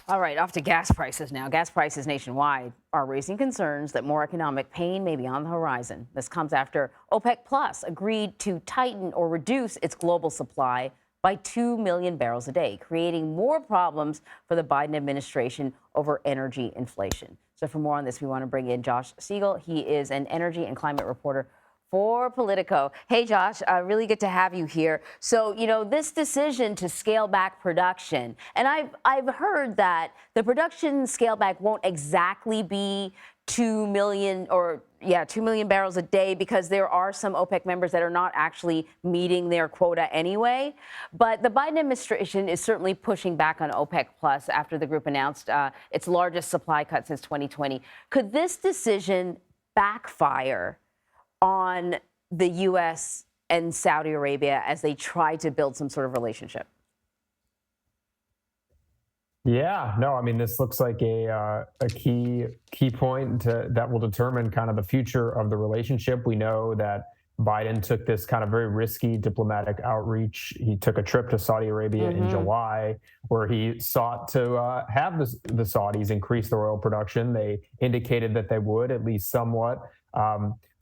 All right, off to gas prices now. Gas prices nationwide are raising concerns that more economic pain may be on the horizon. This comes after OPEC Plus agreed to tighten or reduce its global supply by 2 million barrels a day, creating more problems for the Biden administration over energy inflation. So for more on this, we want to bring in Josh Siegel. He is an energy and climate reporter for Politico. Hey, Josh, really good to have you here. So, this decision to scale back production, and I've heard that the production scale back won't exactly be 2 million barrels a day because there are some OPEC members that are not actually meeting their quota anyway. But the Biden administration is certainly pushing back on OPEC Plus after the group announced its largest supply cut since 2020. Could this decision backfire on the U.S. and Saudi Arabia as they try to build some sort of relationship? Yeah, no, I mean, this looks like a key point that will determine kind of the future of the relationship. We know that Biden took this kind of very risky diplomatic outreach. He took a trip to Saudi Arabia in July, where he sought to have the Saudis increase their oil production. They indicated that they would, at least somewhat,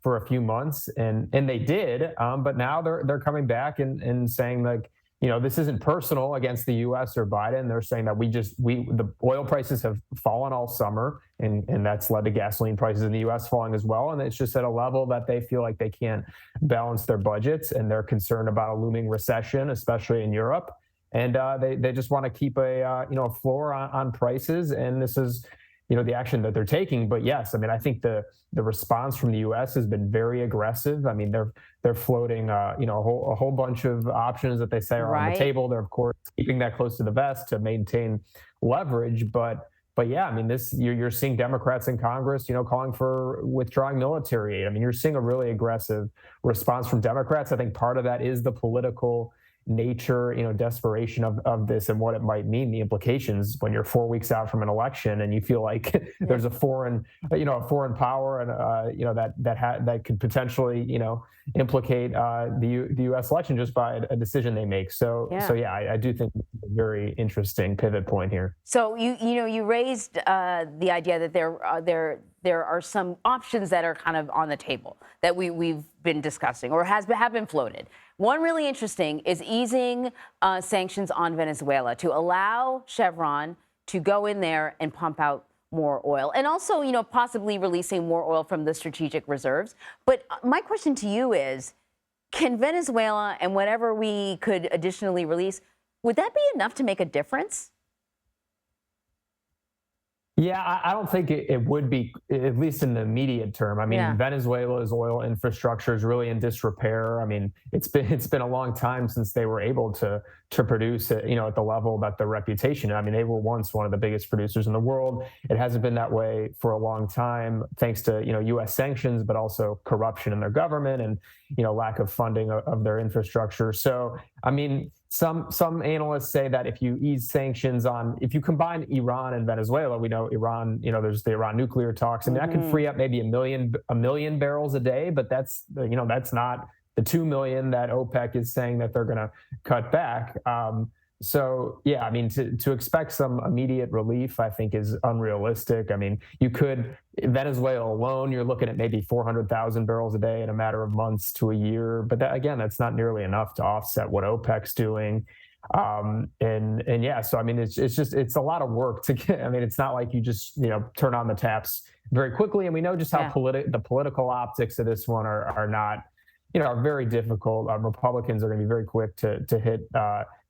for a few months, and they did. But now they're coming back and saying, like, this isn't personal against the U.S. or Biden. They're saying that the oil prices have fallen all summer, and that's led to gasoline prices in the U.S. falling as well. And it's just at a level that they feel like they can't balance their budgets, and they're concerned about a looming recession, especially in Europe. And they just want to keep a floor on prices. And this is the action that they're taking. But yes, I mean, I think the response from the U.S. has been very aggressive. I mean, they're floating a whole bunch of options that they say are on the table. They're, of course, keeping that close to the vest to maintain leverage. But yeah, I mean, you're seeing Democrats in Congress, calling for withdrawing military aid. I mean, you're seeing a really aggressive response from Democrats. I think part of that is the political nature, desperation of this and what it might mean, the implications when you're 4 weeks out from an election and you feel like there's a foreign power and that could potentially implicate the U.S. election just by a decision they make. So yeah, I do think it's a very interesting pivot point here. So you raised the idea that there are some options that are kind of on the table that we've been discussing or have been floated. One really interesting is easing sanctions on Venezuela to allow Chevron to go in there and pump out more oil, and also, possibly releasing more oil from the strategic reserves. But my question to you is, can Venezuela and whatever we could additionally release, would that be enough to make a difference? Yeah, I don't think it would be, at least in the immediate term. I mean, Venezuela's oil infrastructure is really in disrepair. I mean, it's been a long time since they were able to produce at the level that their reputation. I mean, they were once one of the biggest producers in the world. It hasn't been that way for a long time, thanks to U.S. sanctions, but also corruption in their government and lack of funding of their infrastructure. So, I mean, some analysts say that if you ease sanctions if you combine Iran and Venezuela, we know Iran, there's the Iran nuclear talks, and that could free up maybe a million barrels a day, but that's not the 2 million that OPEC is saying that they're going to cut back. So yeah, I mean, to expect some immediate relief, I think, is unrealistic. I mean, Venezuela alone, you're looking at maybe 400,000 barrels a day in a matter of months to a year. But that's not nearly enough to offset what OPEC's doing. And yeah, so I mean, it's a lot of work to get. I mean, it's not like you just turn on the taps very quickly. And we know just how the political optics of this one are not, are very difficult. Republicans are going to be very quick to hit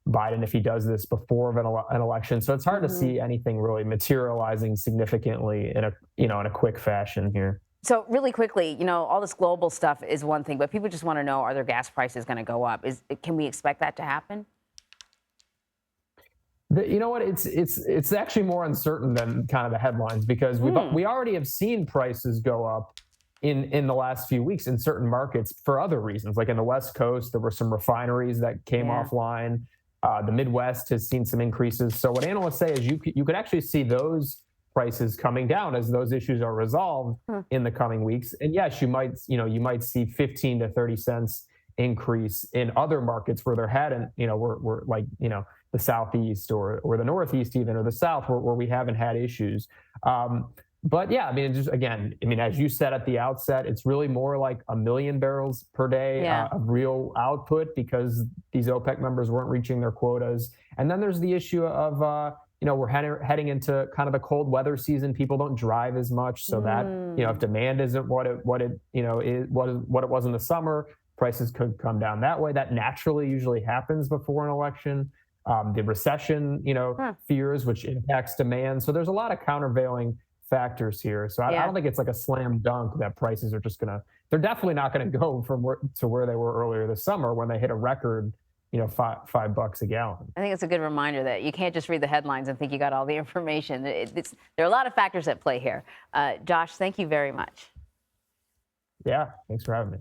Biden if he does this before an election. So it's hard to see anything really materializing significantly in a quick fashion here. So really quickly, all this global stuff is one thing, but people just want to know, are their gas prices going to go up? Can we expect that to happen? You know what? It's actually more uncertain than kind of the headlines, because we already have seen prices go up in the last few weeks in certain markets for other reasons. Like in the West Coast, there were some refineries that came offline. The Midwest has seen some increases. So what analysts say is you could actually see those prices coming down as those issues are resolved in the coming weeks. And yes, you might see 15 to 30 cents increase in other markets where there hadn't, were like, the Southeast or the Northeast even, or the South, where we haven't had issues. But yeah, I mean, just again, I mean, as you said at the outset, it's really more like 1 million barrels per day Yeah. of real output because these OPEC members weren't reaching their quotas. And then there's the issue of, we're heading into kind of the cold weather season. People don't drive as much, so that if demand isn't what it was in the summer, prices could come down that way. That naturally usually happens before an election. The recession, fears, which impacts demand. So there's a lot of countervailing factors here. So I don't think it's like a slam dunk that prices are just they're definitely not gonna go from where they were earlier this summer when they hit a record, $5 a gallon. I think it's a good reminder that you can't just read the headlines and think you got all the information. There are a lot of factors at play here. Josh, thank you very much. Yeah, thanks for having me.